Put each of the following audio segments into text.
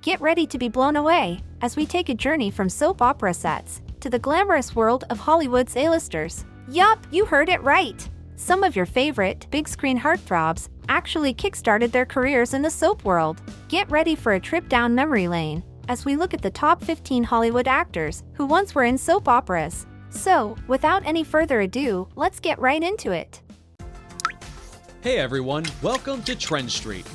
Get ready to be blown away as we take a journey from soap opera sets to the glamorous world of Hollywood's A-listers. Yup, you heard it right! Some of your favorite big-screen heartthrobs actually kickstarted their careers in the soap world. Get ready for a trip down memory lane as we look at the top 15 Hollywood actors who once were in soap operas. So, without any further ado, let's get right into it. Hey everyone, welcome to TrendStreet.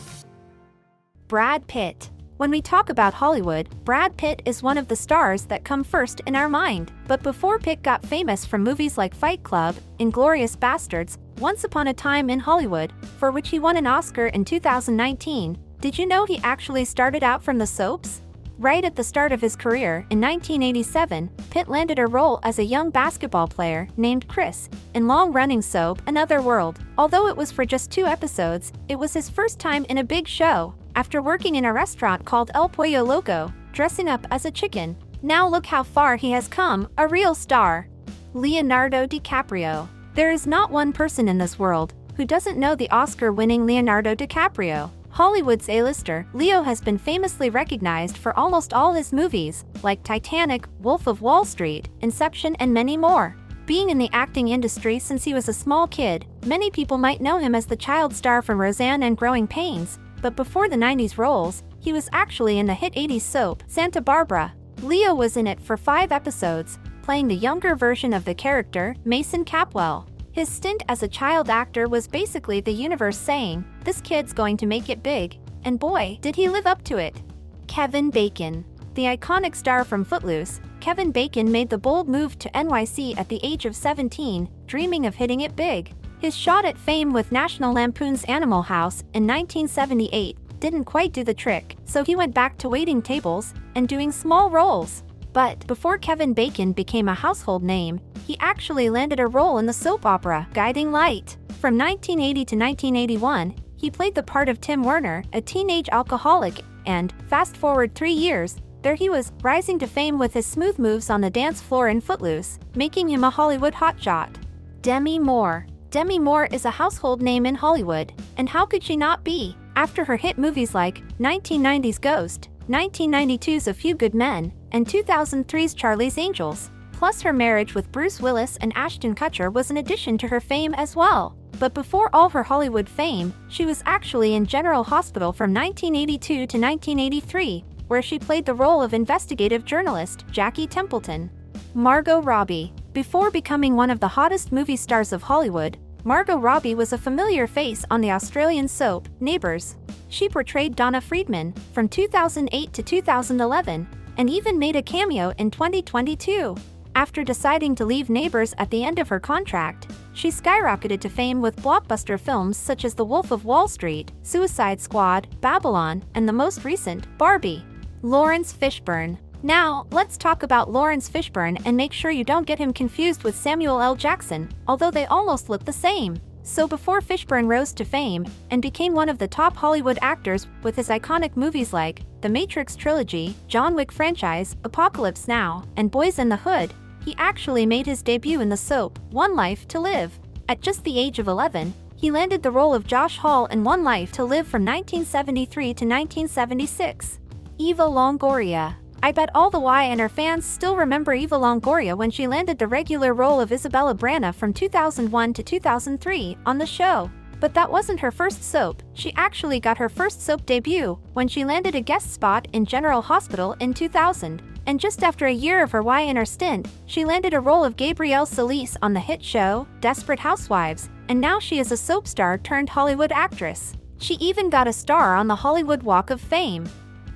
Brad Pitt. When we talk about Hollywood, Brad Pitt is one of the stars that come first in our mind. But before Pitt got famous from movies like Fight Club, Inglourious Basterds, Once Upon a Time in Hollywood, for which he won an Oscar in 2019, did you know he actually started out from the soaps? Right at the start of his career, in 1987, Pitt landed a role as a young basketball player named Chris in long-running soap Another World. Although it was for just 2 episodes, it was his first time in a big show, after working in a restaurant called El Pollo Loco, dressing up as a chicken. Now look how far he has come, a real star. Leonardo DiCaprio. There is not one person in this world who doesn't know the Oscar-winning Leonardo DiCaprio. Hollywood's A-lister, Leo has been famously recognized for almost all his movies, like Titanic, Wolf of Wall Street, Inception, and many more. Being in the acting industry since he was a small kid, many people might know him as the child star from Roseanne and Growing Pains, but before the 90s roles, he was actually in the hit 80s soap, Santa Barbara. Leo was in it for 5 episodes, playing the younger version of the character, Mason Capwell. His stint as a child actor was basically the universe saying, "This kid's going to make it big," and boy, did he live up to it. Kevin Bacon. The iconic star from Footloose, Kevin Bacon made the bold move to NYC at the age of 17, dreaming of hitting it big. His shot at fame with National Lampoon's Animal House in 1978 didn't quite do the trick, so he went back to waiting tables and doing small roles. But before Kevin Bacon became a household name, he actually landed a role in the soap opera Guiding Light. From 1980 to 1981, he played the part of Tim Werner, a teenage alcoholic, and, fast forward 3 years, there he was, rising to fame with his smooth moves on the dance floor in Footloose, making him a Hollywood hotshot. Demi Moore. Demi Moore is a household name in Hollywood, and how could she not be? After her hit movies like 1990's Ghost, 1992's A Few Good Men, and 2003's Charlie's Angels. Plus her marriage with Bruce Willis and Ashton Kutcher was an addition to her fame as well. But before all her Hollywood fame, she was actually in General Hospital from 1982 to 1983, where she played the role of investigative journalist Jackie Templeton. Margo Robbie. Before becoming one of the hottest movie stars of Hollywood, Margo Robbie was a familiar face on the Australian soap, Neighbours. She portrayed Donna Freeman from 2008 to 2011, and even made a cameo in 2022. After deciding to leave Neighbours at the end of her contract, she skyrocketed to fame with blockbuster films such as The Wolf of Wall Street, Suicide Squad, Babylon, and the most recent, Barbie. Lawrence Fishburn. Now, let's talk about Lawrence Fishburn and make sure you don't get him confused with Samuel L. Jackson, although they almost look the same. So before Fishburn rose to fame and became one of the top Hollywood actors with his iconic movies like The Matrix Trilogy, John Wick franchise, Apocalypse Now, and Boys in the Hood, he actually made his debut in the soap, One Life to Live. At just the age of 11, he landed the role of Josh Hall in One Life to Live from 1973 to 1976. Eva Longoria. I bet all the Y and her fans still remember Eva Longoria when she landed the regular role of Isabella Branna from 2001 to 2003 on the show. But that wasn't her first soap. She actually got her first soap debut when she landed a guest spot in General Hospital in 2000. And just after a year of her Y&R stint, she landed a role of Gabrielle Solis on the hit show, Desperate Housewives, and now she is a soap star turned Hollywood actress. She even got a star on the Hollywood Walk of Fame.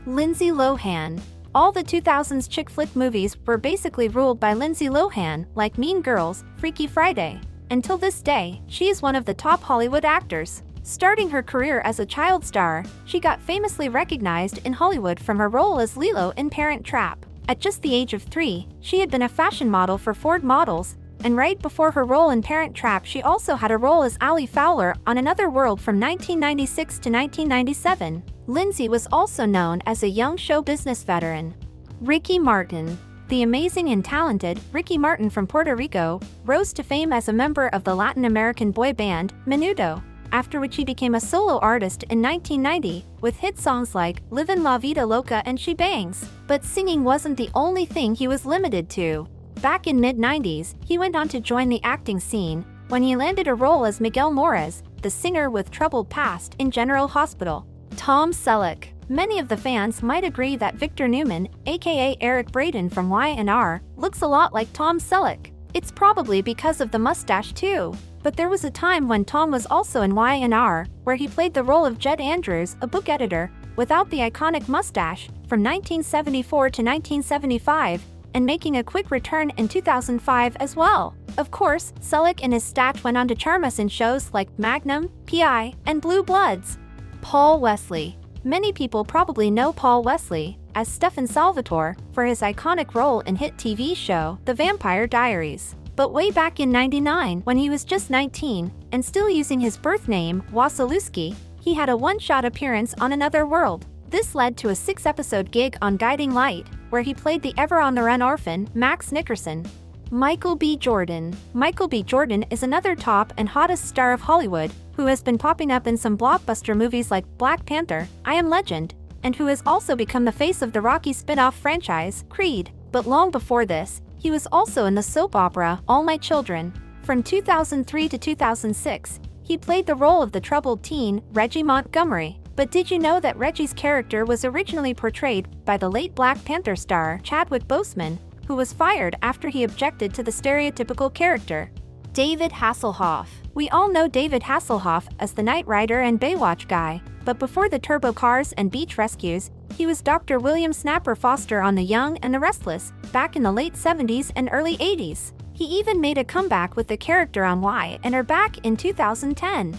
Lindsay Lohan. All the 2000s chick flick movies were basically ruled by Lindsay Lohan, like Mean Girls, Freaky Friday. Until this day, she is one of the top Hollywood actors. Starting her career as a child star, she got famously recognized in Hollywood from her role as Lilo in Parent Trap. At just the age of 3, she had been a fashion model for Ford Models, and right before her role in Parent Trap she also had a role as Allie Fowler on Another World from 1996 to 1997. Lindsay was also known as a young show business veteran. Ricky Martin. The amazing and talented Ricky Martin from Puerto Rico rose to fame as a member of the Latin American boy band, Menudo. after which he became a solo artist in 1990, with hit songs like Livin' La Vida Loca and She Bangs. But singing wasn't the only thing he was limited to. Back in mid-90s, he went on to join the acting scene, when he landed a role as Miguel Morez, the singer with troubled past in General Hospital. Tom Celic. Many of the fans might agree that Victor Newman, aka Eric Braeden from Y&R, looks a lot like Tom Celic. It's probably because of the mustache too. But there was a time when Tom was also in Y&R, where he played the role of Jed Andrews, a book editor, without the iconic mustache, from 1974 to 1975, and making a quick return in 2005 as well. Of course, Celic and his stash went on to charm us in shows like Magnum, P.I., and Blue Bloods. Paul Wesley. Many people probably know Paul Wesley as Stefan Salvatore for his iconic role in hit TV show The Vampire Diaries. But way back in '99, when he was just 19 and still using his birth name, Wasilewski, he had a one-shot appearance on Another World. This led to a 6-episode gig on Guiding Light, where he played the ever-on-the-run orphan, Max Nickerson. Michael B. Jordan. Michael B. Jordan is another top and hottest star of Hollywood, who has been popping up in some blockbuster movies like Black Panther, I Am Legend, and who has also become the face of the Rocky spin-off franchise, Creed. But long before this, he was also in the soap opera All My Children. From 2003 to 2006, he played the role of the troubled teen, Reggie Montgomery. But did you know that Reggie's character was originally portrayed by the late Black Panther star Chadwick Boseman, who was fired after he objected to the stereotypical character? David Hasselhoff. We all know David Hasselhoff as the Knight Rider and Baywatch guy, but before the turbo cars and beach rescues, he was Dr. William Snapper Foster on The Young and the Restless, back in the late 70s and early 80s. He even made a comeback with the character on Y and are back in 2010.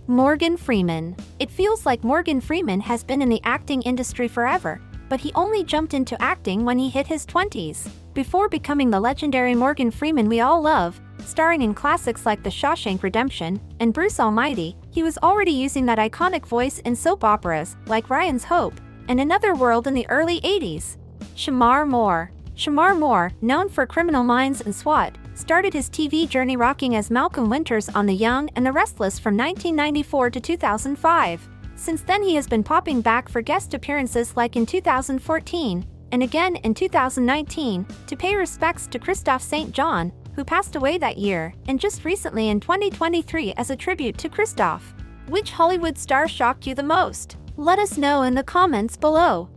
Morgan Freeman. It feels like Morgan Freeman has been in the acting industry forever, but he only jumped into acting when he hit his 20s. Before becoming the legendary Morgan Freeman we all love, starring in classics like The Shawshank Redemption and Bruce Almighty, he was already using that iconic voice in soap operas like Ryan's Hope and Another World in the early 80s. Shamar Moore. Shamar Moore, known for Criminal Minds and SWAT, started his TV journey rocking as Malcolm Winters on The Young and the Restless from 1994 to 2005. Since then he has been popping back for guest appearances like in 2014, and again in 2019, to pay respects to Christophe St. John, who passed away that year, and just recently in 2023 as a tribute to Christophe. Which Hollywood star shocked you the most? Let us know in the comments below.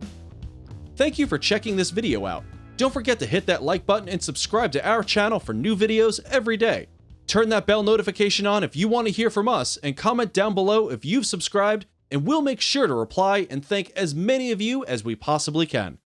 Thank you for checking this video out. Don't forget to hit that like button and subscribe to our channel for new videos every day. Turn that bell notification on if you want to hear from us, and comment down below if you've subscribed, and we'll make sure to reply and thank as many of you as we possibly can.